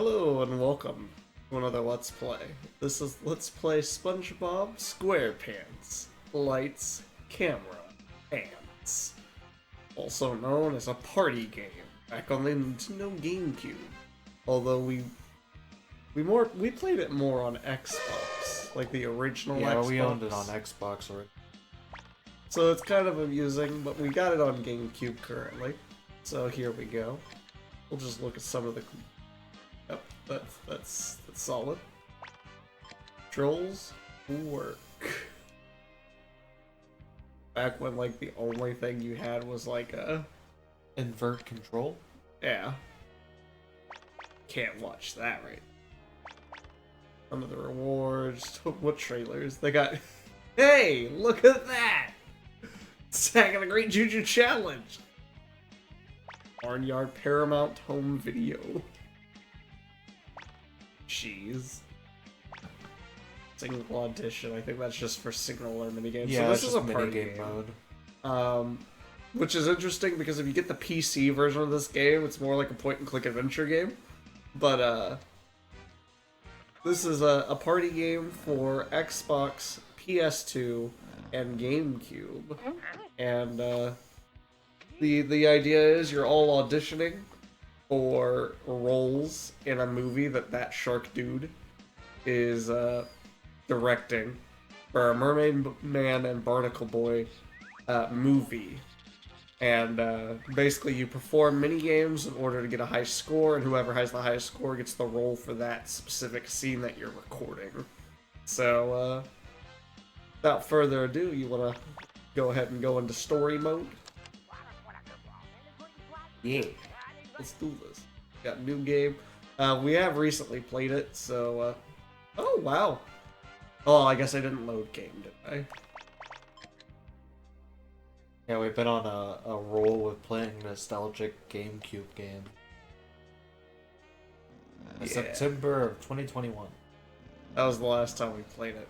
Hello and welcome to another Let's Play. This is Let's Play Spongebob SquarePants Lights, Camera, Pants. Also known as a party game back on the Nintendo GameCube. Although we played it more on Xbox, like the original Xbox. Yeah, we owned it on Xbox already. So it's kind of amusing, but we got it on GameCube currently. So here we go. We'll just look at some of the... Yep, that's solid. Controls work. Back when like the only thing you had was like a invert control. Yeah. Can't watch that right. Some of the rewards. What trailers? They got. Hey, look at that! Sack of the Great Juju Challenge. Barnyard Paramount Home Video. Jeez. Single audition. I think that's just for single or minigames. Yeah, so this is a minigame game mode. Which is interesting because if you get the PC version of this game, it's more like a point-and-click adventure game. But this is a party game for Xbox, PS2, and GameCube. And the idea is you're all auditioning for roles in a movie that shark dude is directing for a Mermaid Man and Barnacle Boy movie. And basically you perform mini games in order to get a high score, and whoever has the highest score gets the role for that specific scene that you're recording. So without further ado, you want to go ahead and go into story mode? Yeah. Let's do this. Got a new game. We have recently played it, so... Oh, wow. Oh, I guess I didn't load game, did I? Yeah, we've been on a roll with playing nostalgic GameCube game. Yeah. September of 2021. That was the last time we played it.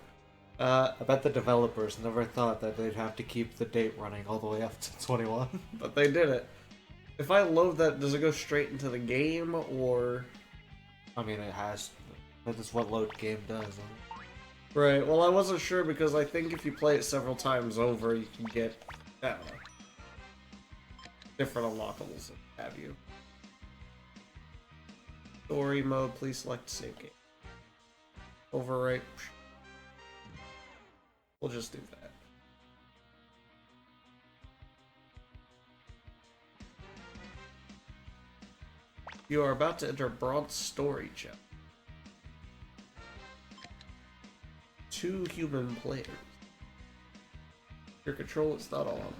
I bet the developers never thought that they'd have to keep the date running all the way up to 21. But they did it. If I load that, does it go straight into the game, or...? I mean, it has. That's what load game does. Right, well I wasn't sure because I think if you play it several times over, you can get, I don't know, different unlockables, have you. Story mode, please select save game. Overwrite. We'll just do that. You are about to enter Bronze Story Chapter. 2 human players. Your control is not on.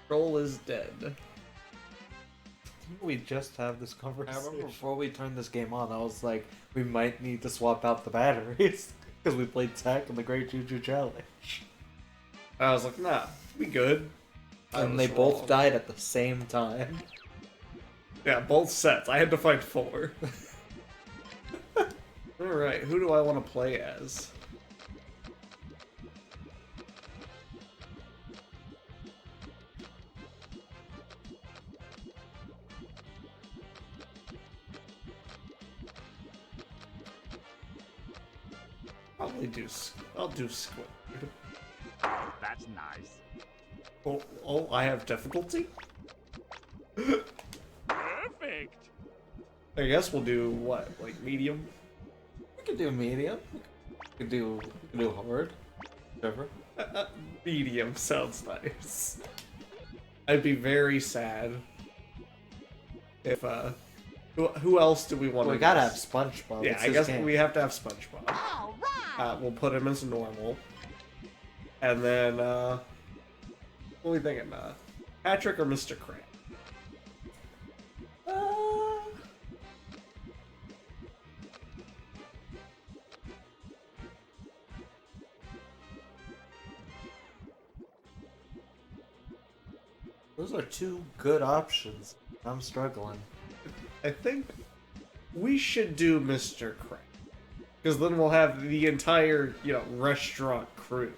Control is dead. Didn't we just have this conversation? I remember before we turned this game on, I was like, we might need to swap out the batteries. Because we played Tech and the Great Juju Challenge. I was like, nah, we good. And they both died at the same time. Yeah, both sets. I had to fight 4. Alright, who do I want to play as? I'll do Squid. Oh, that's nice. Oh, I have difficulty? Perfect. I guess we'll do what, like medium? We could do medium. We could do hard. Whatever. Medium sounds nice. I'd be very sad if who else do we want to? We gotta have SpongeBob. Yeah, it's I guess game. we have to have SpongeBob. We'll put him as normal, and then what are we thinking? Patrick or Mr. Krab? Those are 2 good options. I'm struggling. I think we should do Mr. Krab. Because then we'll have the entire, restaurant crew.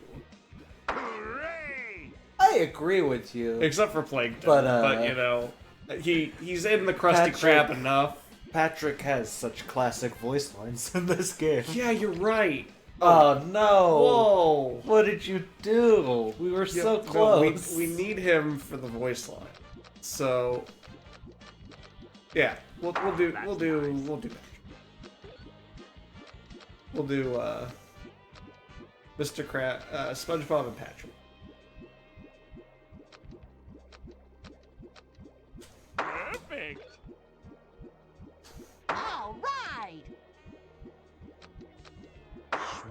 Hooray! I agree with you. Except for Plankton. But, but He's in the Krusty Krab enough. Patrick has such classic voice lines in this game. Yeah, you're right. Oh no! Whoa! What did you do? We were so close. No, we need him for the voice line. So yeah, we'll do that. We'll do Mr. Krab, SpongeBob and Patrick. Perfect. All right.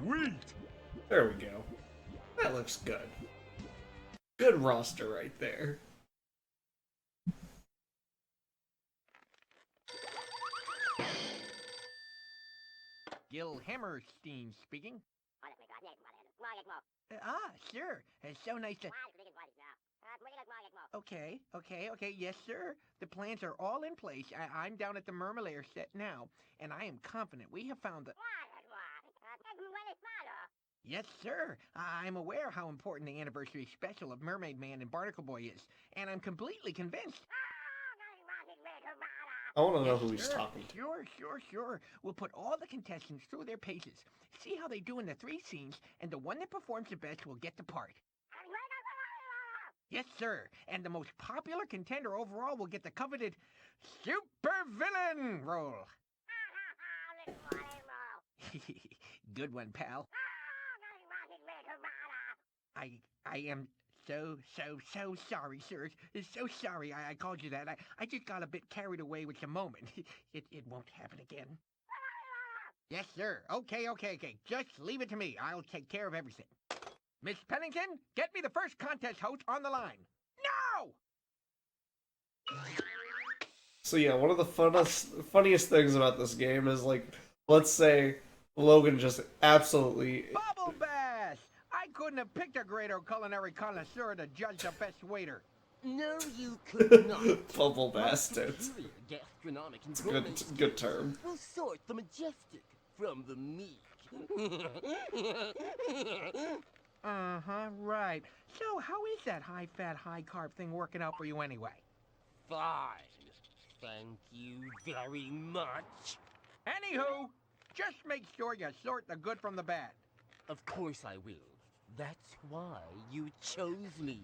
Sweet. There we go. That looks good. Good roster right there. Gil Hammerstein speaking. Sure. It's so nice to... Okay, yes, sir. The plans are all in place. I'm down at the Mermalair set now, and I am confident we have found the... Yes, sir. I'm aware how important the anniversary special of Mermaid Man and Barnacle Boy is, and I'm completely convinced... I want to know who he's talking to. Sure. We'll put all the contestants through their paces, see how they do in the 3 scenes, and the one that performs the best will get the part. Yes, sir. And the most popular contender overall will get the coveted supervillain role. Good one, pal. I am so sorry, sir. So sorry I called you that. I just got a bit carried away with the moment. It won't happen again. Yes, sir. Okay. Just leave it to me. I'll take care of everything. Miss Pennington, get me the first contest host on the line. No! So yeah, one of the funniest things about this game is, like, let's say Logan just absolutely... Bubble Bass! I couldn't have picked a greater culinary connoisseur to judge the best waiter. No, you could not. Bubble bastards. Superior gastronomic It's a good term. will sort the majestic from the meek. Right. So how is that high-fat, high-carb thing working out for you anyway? Fine. Thank you very much. Anywho, just make sure you sort the good from the bad. Of course I will. That's why you chose me.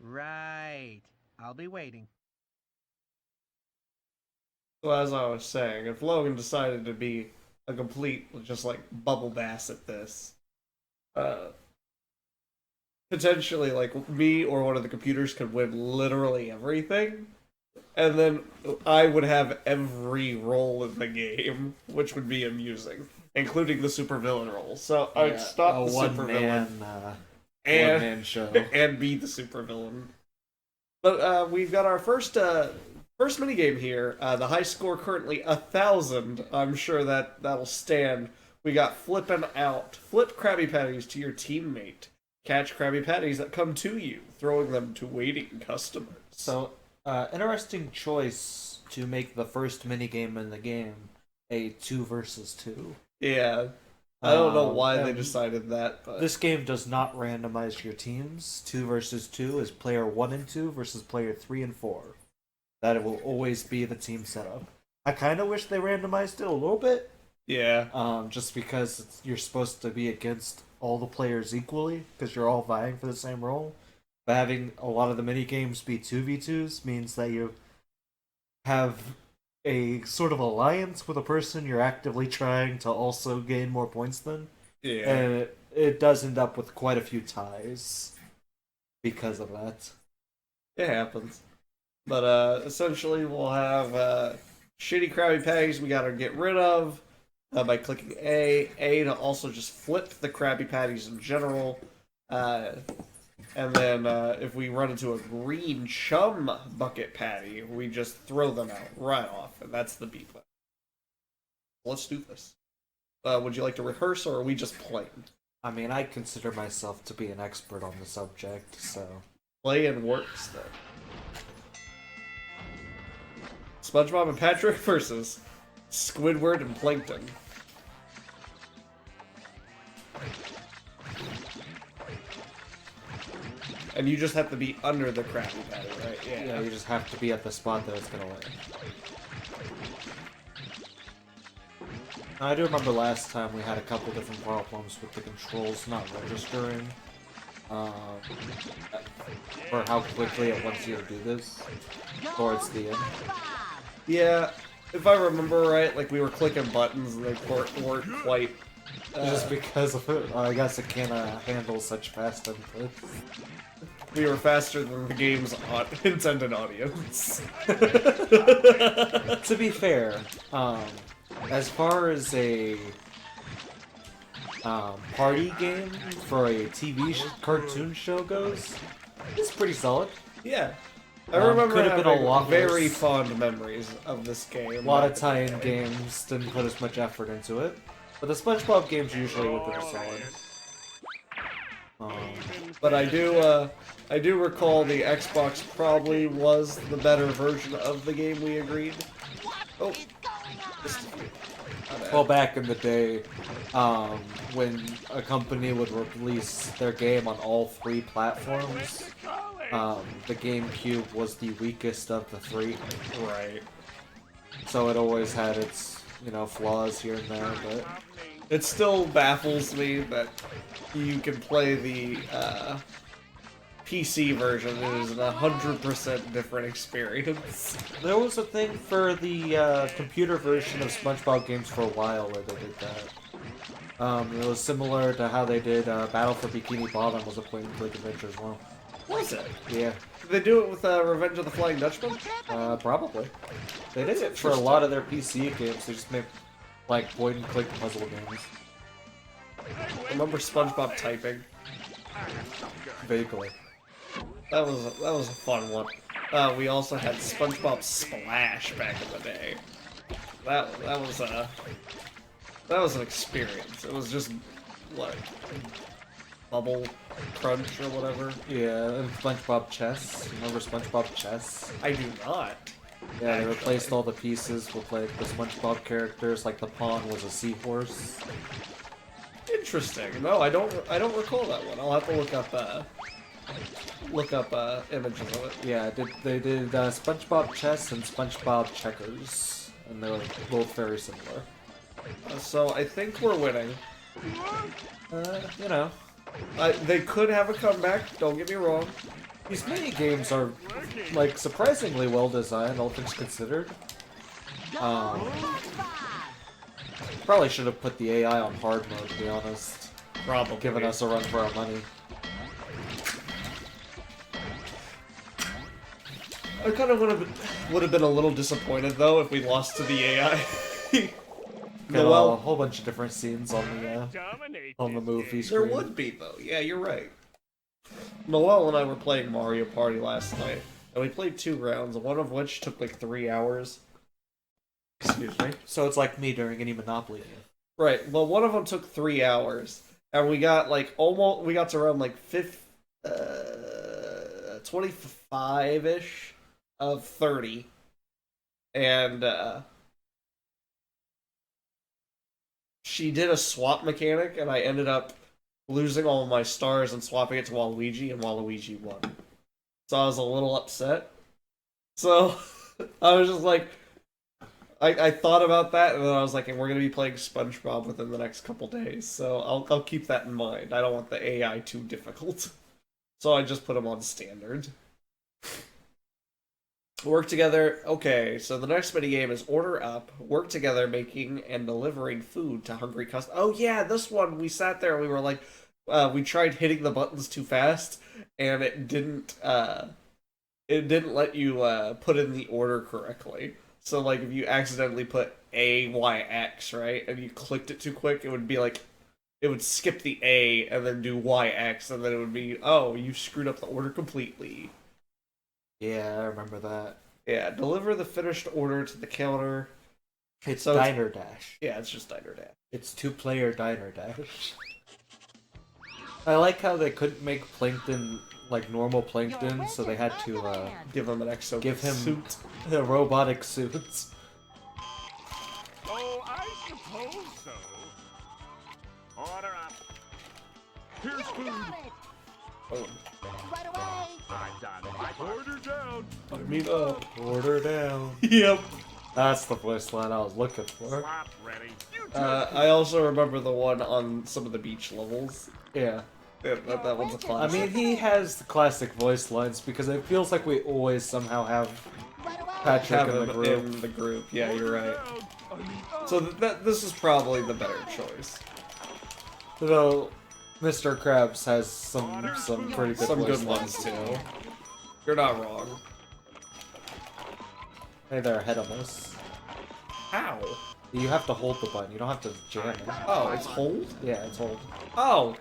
Right. I'll be waiting. So as I was saying, if Logan decided to be a complete, just like, bubble bass at this, potentially, like, me or one of the computers could win literally everything, and then I would have every role in the game, which would be amusing, including the supervillain role. So I'd stop the supervillain one-man show and be the supervillain. But we've got our first minigame here. The high score currently 1,000. I'm sure that'll stand. We got flipping out. Flip Krabby Patties to your teammate. Catch Krabby Patties that come to you, throwing them to waiting customers. So, interesting choice to make the first minigame in the game a 2 versus 2. Yeah. I don't know why they decided that, but... This game does not randomize your teams. 2 versus 2 is player 1 and 2 versus player 3 and 4. That will always be the team setup. I kind of wish they randomized it a little bit. Yeah. Just because you're supposed to be against all the players equally, because you're all vying for the same role. But having a lot of the mini games be 2v2s means that you have a sort of alliance with a person you're actively trying to also gain more points than. Yeah. And it does end up with quite a few ties because of that. It happens. But essentially we'll have shitty Krabby Patties we gotta get rid of by clicking A. A to also just flip the Krabby Patties in general. And then if we run into a green chum bucket patty, we just throw them out right off, and that's the B plan. Let's do this. Would you like to rehearse, or are we just playing? I mean, I consider myself to be an expert on the subject, so... Play and works, then. SpongeBob and Patrick versus Squidward and Plankton. And you just have to be under the Krabby Patty, right? Yeah, you just have to be at the spot that it's gonna land. I do remember last time we had a couple different problems with the controls not registering for how quickly it wants you to do this towards the end. Yeah, if I remember right, like we were clicking buttons and they weren't quite. Just because of it, I guess it can't handle such fast inputs. We were faster than the game's intended audience. To be fair, as far as a party game for a TV cartoon show goes, it's pretty solid. Yeah. I remember could have been a having lot very worse. fond memories of this game. A lot of tie-in games didn't put as much effort into it, but the SpongeBob games usually were pretty solid. But I do recall the Xbox probably was the better version of the game we agreed. Oh. Well, back in the day, when a company would release their game on all 3 platforms, the GameCube was the weakest of the 3. Right. So it always had its, flaws here and there, but... It still baffles me that you can play the PC version. It is an 100% different experience. There was a thing for the computer version of SpongeBob games for a while where they did that. It was similar to how they did Battle for Bikini Bottom was a point-and-click adventure as well. Was it? Yeah. Did they do it with Revenge of the Flying Dutchman? Probably. They did That's it for a lot of their PC games. They just made like point-and-click puzzle games. Remember SpongeBob typing? Vaguely. That was a fun one. We also had SpongeBob Splash back in the day. That was an experience. It was just what, Bubble Crunch or whatever. Yeah, and SpongeBob Chess. Remember SpongeBob Chess? I do not. Yeah, they Actually. replaced all the pieces with like the SpongeBob characters. Like the pawn was a seahorse. Interesting. No, I don't recall that one. I'll have to look up images of it. Yeah, they did SpongeBob Chess and SpongeBob Checkers, and they were both very similar. So I think we're winning. You know, They could have a comeback. Don't get me wrong. these mini games are like surprisingly well designed, all things considered. Probably should have put the AI on hard mode, to be honest. Probably. Giving us a run for our money. I kind of would have been a little disappointed though if we lost to the AI. Got a Noel, whole bunch of different scenes on the movie there screen. would be though. Yeah, you're right. Noel and I were playing Mario Party last night, and we played 2 rounds, one of which took like 3 hours. Excuse me. So it's like me during any Monopoly game. Right. Well, one of them took 3 hours, and we got like we got to around like 25-ish of 30, and she did a swap mechanic, and I ended up losing all of my stars and swapping it to Waluigi, and Waluigi won. So I was a little upset. So I was just like, I thought about that, and then I was like, and we're gonna be playing SpongeBob within the next couple days, so I'll keep that in mind. I don't want the AI too difficult, so I just put them on standard. Work together. Okay, so the next mini game is order up. Work together, making and delivering food to hungry customers. Oh yeah, this one we sat there and we were like, we tried hitting the buttons too fast, and it didn't let you put in the order correctly. So like if you accidentally put AYX, right, and you clicked it too quick, it would be like, it would skip the A and then do YX, and then it would be, oh, you screwed up the order completely. Yeah, I remember that. Yeah, deliver the finished order to the counter. It's So Diner Dash. Yeah, it's just Diner Dash. It's 2-player Diner Dash. I like how they couldn't make Plankton like normal Plankton, so they had to Give him an exo give him suit. the robotic suits. Oh, I suppose so. Order up. Here's food. Boom. Right away! I've done my part. Order down. Meet up. Order down. Yep. That's the voice line I was looking for. Slap ready. I also remember the one on some of the beach levels. Yeah. Yeah, that one's a I classic. mean, he has the classic voice lines because it feels like we always somehow have Right away! Patrick have in the him group. in the group. Yeah, you're right. So this is probably the better choice. Though Mr. Krabs has some pretty good Some voice good lines. ones too. You're not wrong. Hey there, Headamus. How? You have to hold the button. You don't have to jam it. Oh, it's hold? Yeah, it's hold. Oh.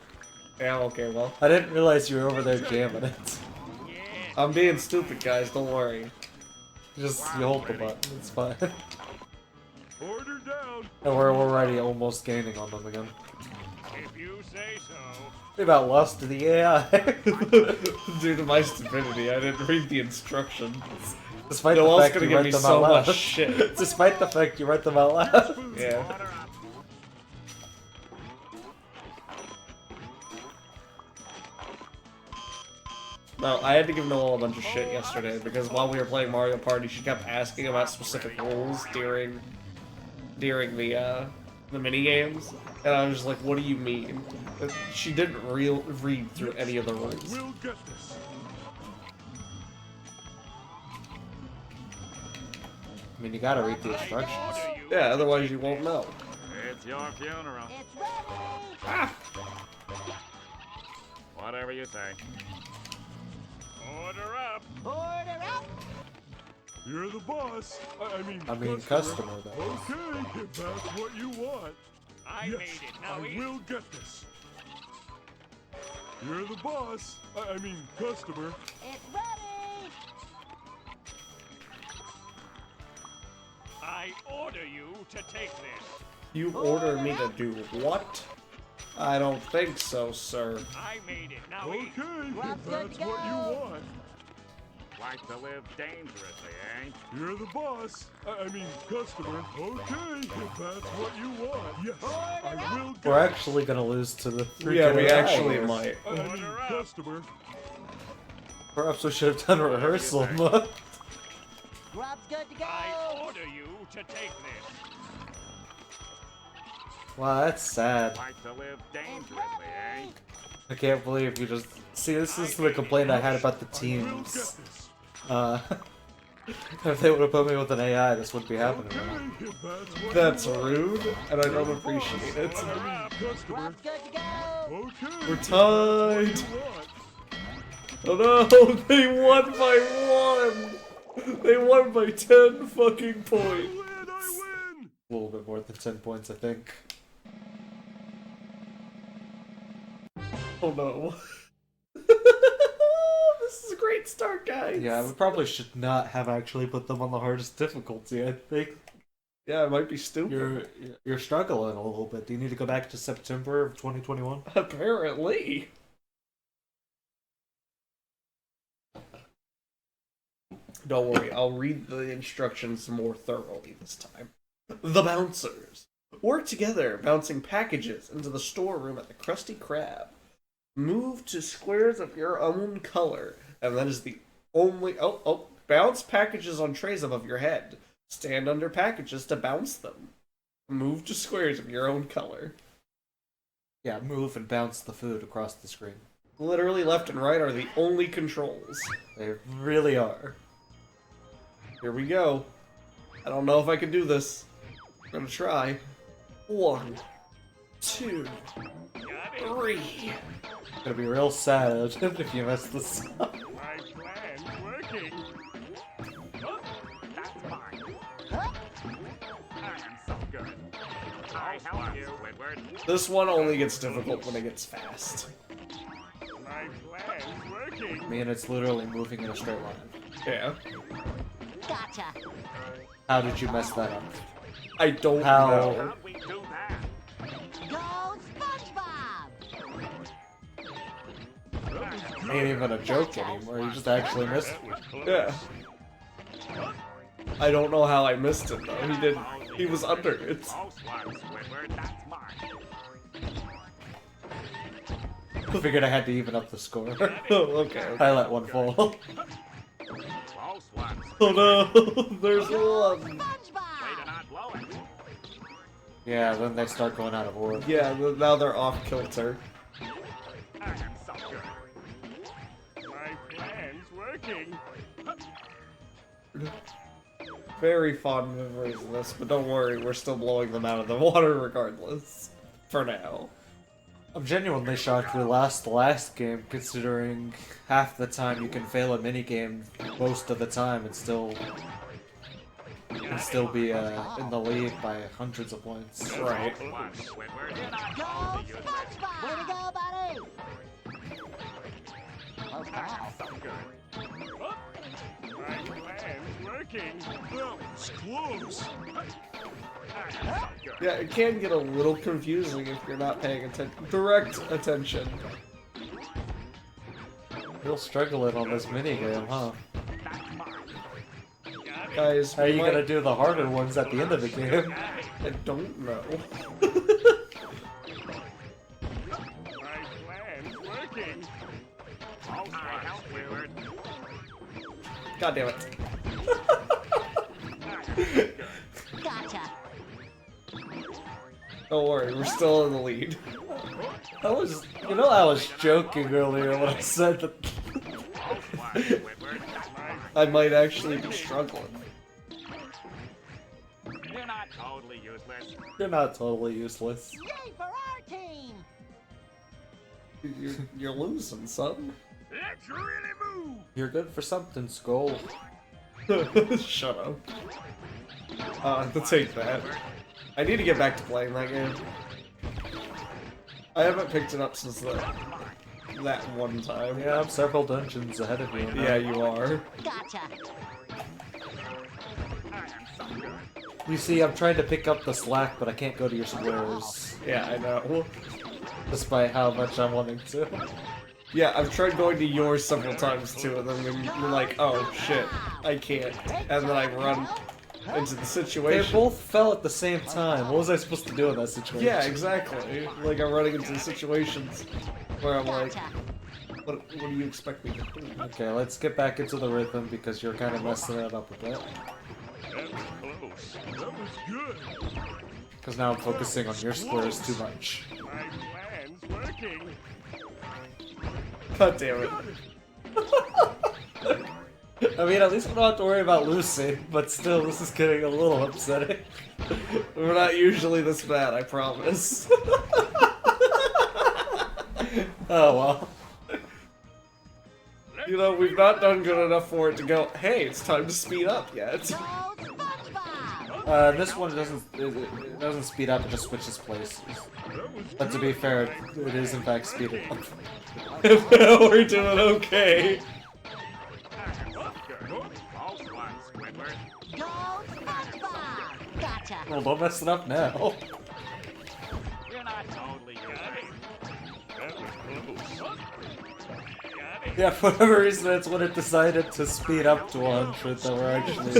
Yeah, okay, well. I didn't realize you were over there jamming it. I'm being stupid, guys, don't worry. You hold the button. It's fine. Order down. And we're already almost gaining on them again. If you say so. We about lost to the AI. Due to my stupidity, I didn't read the instructions. Despite No the one's fact gonna you give read me them so out loud. much shit. Despite the fact you read them out loud. Yeah. Order up. No, I had to give Noel a bunch of shit yesterday because while we were playing Mario Party, she kept asking about specific rules during the mini games, and I was just like, "What do you mean?" She didn't read through any of the rules. We'll get this. I mean, you gotta read the instructions. Yeah, otherwise you won't know. It's your funeral. It's ready! Ah! Whatever you say. Order up. Order up! You're the boss. I mean customer, though. Okay, if that's what you want. I Yes, made it. Now I eat. will get this. You're the boss. I mean customer. It's ready! I order you to take this. You order me to do what? I don't think so, sir. I made it. Now eat. Okay, Rob's if good that's to what you go. want. Like to live dangerously, eh? You're the boss. I mean customer. Okay, if that's what you want. Yes, I will get We're actually gonna lose to the three. Yeah, we AI actually here. might. I mean customer. Perhaps we should have done rehearsal. Grub's good to go! I order you to take this. Wow, that's sad. Like to live dangerously, eh? I can't believe you just. See, this is the complaint I had about the I will get teams. this. If they would have put me with an AI, this wouldn't be happening. Okay, if that's what That's you want. rude, and I don't appreciate it. I mean customer. Grub's good to go! Okay. We're if that's what tied. you want. Oh no, they won by 1! They won by 10 fucking points. I win! A little bit more than 10 points, I think. Oh no. This is a great start, guys. Yeah, we probably should not have actually put them on the hardest difficulty. I think Yeah, it might be stupid. you're struggling a little bit. Do you need to go back to September of 2021? Apparently. Don't worry, I'll read the instructions more thoroughly this time. The bouncers. Work together, bouncing packages into the storeroom at the Krusty Krab. Move to squares of your own color, and that is the only... Bounce packages on trays above your head. Stand under packages to bounce them. Move to squares of your own color. Yeah, move and bounce the food across the screen. Literally left and right are the only controls. They really are. Here we go. I don't know if I can do this. I'm gonna try. 1, 2, 3. It's gonna be real sad if you mess this up. My plan's working. Oh, that's mine. Huh? I am so good. I help you, Squidward. This one only gets difficult when it gets fast. My plan's working. I mean, it's literally moving in a straight line. Yeah. Gotcha! How did you mess that up? I don't How? know. How'd we do that? Go SpongeBob! Ain't even a joke anymore. You just actually missed it. Yeah. I don't know how I missed it though. He did. He was under it. Close one, Squidward. That's mine. I figured I had to even up the score. Oh, okay. I let one fall. Close one. Oh no, there's one. Way to SpongeBob! not blow it. Yeah, then they start going out of order. Yeah, now they're off kilter. I am so good. My plan's working. Very fond memories of this, but don't worry, we're still blowing them out of the water regardless. For now. I'm genuinely shocked we lost the last game, considering half the time you can fail a minigame most of the time and still be in the lead by hundreds of points. Right. One, Squidward. Go, SpongeBob! Way to go, buddy! Oh, wow. So good. My plan's working. That was close. I am so good. Yeah, it can get a little confusing if you're not paying direct attention. Real struggling on this minigame, huh? That's mine. Got it. Guys, How are you we gonna do the harder ones at the end of the game? I don't know. My plan's working. Oh, I help Squidward. God damn it. Gotcha. Don't worry, we're still in the lead. I was joking earlier when I said that. One, Squidward. I might actually be struggling. You're not totally useless. You're not totally useless. Yay for our team! You're losing, son. Let's really move. You're good for something, Skull. Shut up. To take that. I need to get back to playing that game. I haven't picked it up since that one time. Yeah, I'm several dungeons ahead of you. Yeah, you are. Gotcha. You see, I'm trying to pick up the slack, but I can't go to your squares, Yeah, I know. despite how much I'm wanting to. Yeah, I've tried going to yours several times too, and then you're like, oh shit, I can't. And then I run into the They situation. both fell at the same time. What was I supposed to do in that situation? Yeah, exactly. Like, I'm running into situations where I'm like, Gotcha. what do you expect me to do? Okay, let's get back into the rhythm because you're kind of messing it up a bit. That was close. That was good. Because now I'm focusing on your squares too much. My plan's working. God damn it. I mean, at least we don't have to worry about losing, but still, this is getting a little upsetting. We're not usually this bad, I promise. Oh well. You know, we've not done good enough for it to go, hey, it's time to speed up yet. Go, SpongeBob! This one it doesn't speed up, it just switches places. But to be fair, it is in fact speeded up. We're doing okay. False one, Squidward. Go, SpongeBob! Gotcha. Well, don't mess it up now. You're not totally useless. That was close. Got it. Yeah, for whatever reason, that's when it decided to speed up to 100 that we're actually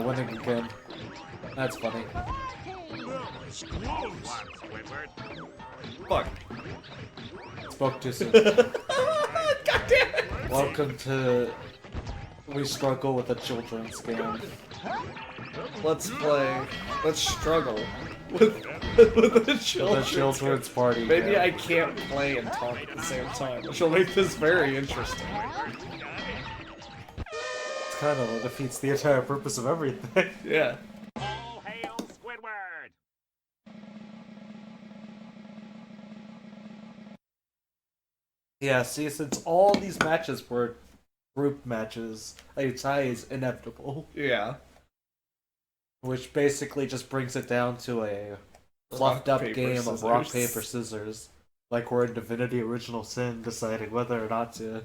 winning again. That's funny. False one, Squidward. Fuck. Spoke too soon. God damn it! Welcome to We Struggle with a Children's Game. Let's struggle with the children. The Children's Party Maybe game. I can't play and talk at the same time, which will make this very interesting. It kind of defeats the entire purpose of everything. Yeah. All hail Squidward. Yeah, see, since all these matches were group matches, a tie is inevitable. Yeah. Which basically just brings it down to a fluffed up paper, game of rock, scissors. paper, scissors. Like we're in Divinity Original Sin deciding whether or not to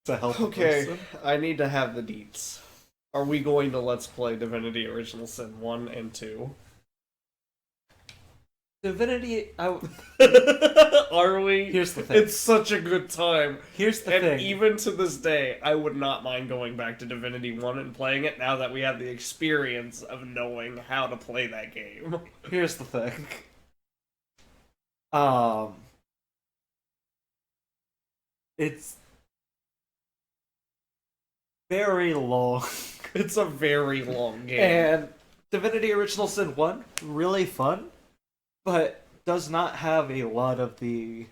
help the Okay, person. I need to have the deets. Are we going to Let's Play Divinity Original Sin 1 and 2? Divinity... Are we? Here's the thing. It's such a good time. Here's the And thing. even to this day, I would not mind going back to Divinity 1 and playing it now that we have the experience of knowing how to play that game. Here's the thing. It's very long. It's a very long game. And Divinity Original Sin 1, really fun, but does not have a lot of the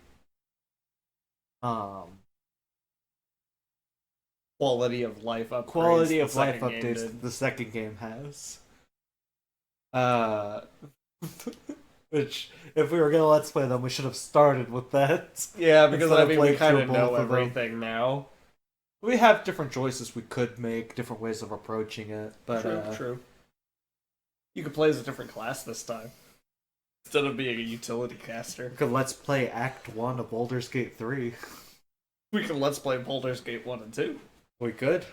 Quality of life upgrades. quality the of life second game updates did. the second game has. Which, if we were gonna let's play them, we should have started with that. Yeah, because Instead I of mean, we playing kind of through know both of them. everything now. We have different choices we could make, different ways of approaching it, but True. You could play as a different class this time. Instead of being a utility caster. we could let's play Act 1 of Baldur's Gate 3. We can let's play Baldur's Gate 1 and 2. We could.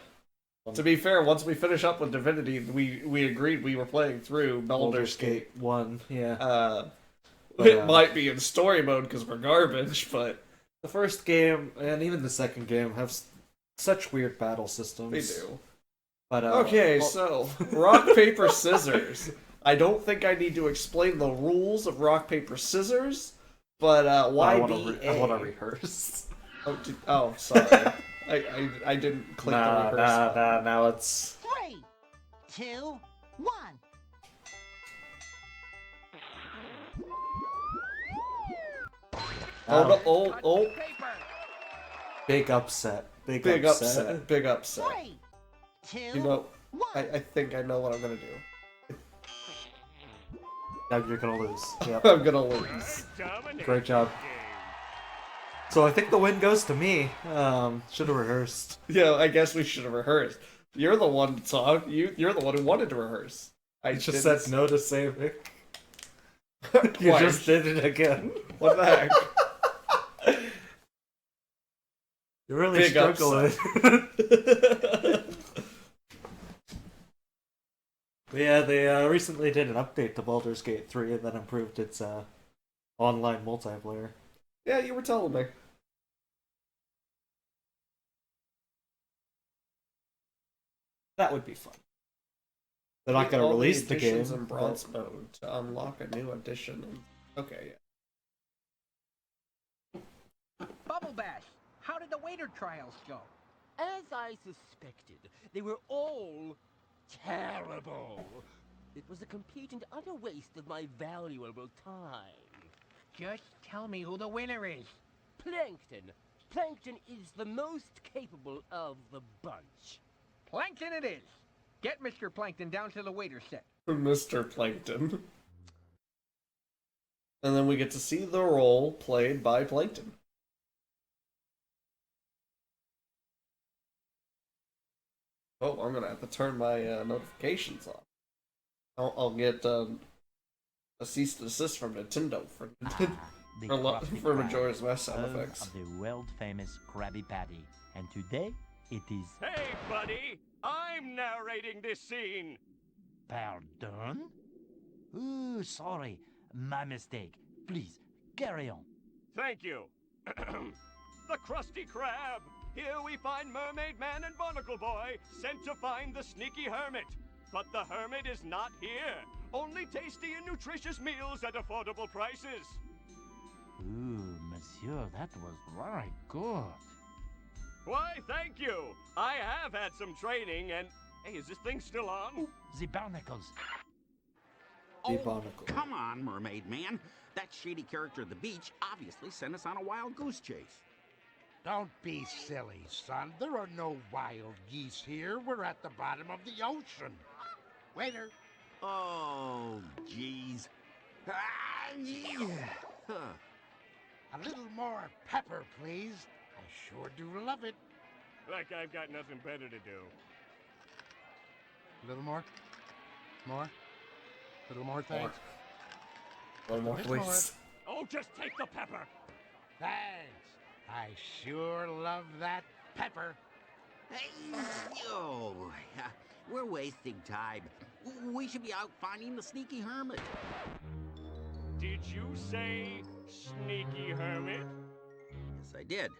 To be fair, once we finish up with Divinity, we agreed we were playing through Baldur's Gate. 1, yeah. It might be in story mode because we're garbage, but The first game, and even the second game, have such weird battle systems. they do. But, Okay, well, so rock, paper, scissors. I don't think I need to explain the rules of rock, paper, scissors, but I want YBA. to rehearse. Oh, sorry. I didn't click the rehearse button. now it's... 3, 2, 1. Oh, Paper. Big upset. big upset. Big upset. 3, 2, You know, 1. I think I know what I'm gonna do. Now you're gonna lose. Yep. I'm gonna lose. Great job. So I think the win goes to me. Should have rehearsed. Yeah, I guess we should have rehearsed. You're the one to talk. You're the one who wanted to rehearse. I Just didn't said no to saving. You Why? just did it again. What the heck? You're really Big struggling. But yeah, they recently did an update to Baldur's Gate 3 and then improved its online multiplayer. Yeah, you were telling me. That would be fun. They're not going to All release the game. additions in but- bronze mode to unlock a new edition. Okay, Bubble Bash. How did the waiter trials go? As I suspected, they were all terrible. It was a complete and utter waste of my valuable time. Just tell me who the winner is. Plankton. Plankton is the most capable of the bunch. Plankton it is. Get Mr. Plankton down to the waiter set. yeah. Mr. Plankton. And then we get to see the role played by Plankton. Oh, I'm gonna have to turn my notifications off. I'll get a cease and desist from Nintendo for The for Krusty Majora's Krab, Mask sound home effects. of the world-famous Krabby Patty. And today, it is... Hey, buddy! I'm narrating this scene! Pardon? Ooh, sorry. My mistake. Please, carry on. Thank you. The Krusty Krab! Here we find Mermaid Man and Barnacle Boy sent to find the sneaky hermit. But the hermit is not here. Only tasty and nutritious meals at affordable prices. Ooh, monsieur, that was very good. Why, thank you. I have had some training and... Hey, is this thing still on? The barnacles. The barnacle. Come on, Mermaid Man. That shady character at the beach obviously sent us on a wild goose chase. Don't be silly, son. There are no wild geese here. We're at the bottom of the ocean. Waiter. Oh, jeez. Ah, yeah. Huh. A little more pepper, please. I sure do love it. Like I've got nothing better to do. A little more. More. A little more, thanks. One more, There's please. Oh, just take the pepper. Thanks. I sure love that pepper. Hey, yo. We're wasting time. We should be out finding the sneaky hermit. Did you say sneaky hermit? Yes, I did.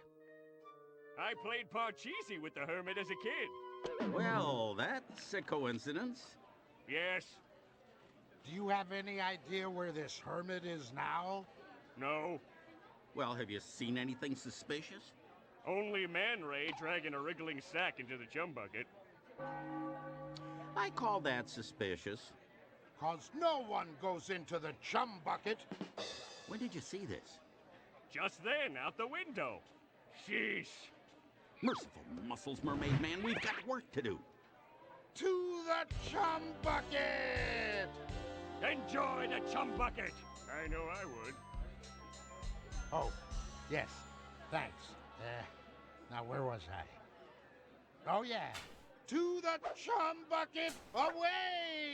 I played Parcheesi with the hermit as a kid. Well, that's a coincidence. Yes. Do you have any idea where this hermit is now? No. Well, have you seen anything suspicious? Only Man Ray dragging a wriggling sack into the chum bucket. I call that suspicious. 'Cause no one goes into the chum bucket. When did you see this? Just then, out the window. Sheesh. Merciful muscles, Mermaid Man. We've got work to do. To the chum bucket! Enjoy the chum bucket. I know I would. Oh, yes. Thanks. Now where was I? Oh, yeah. To the chum bucket away!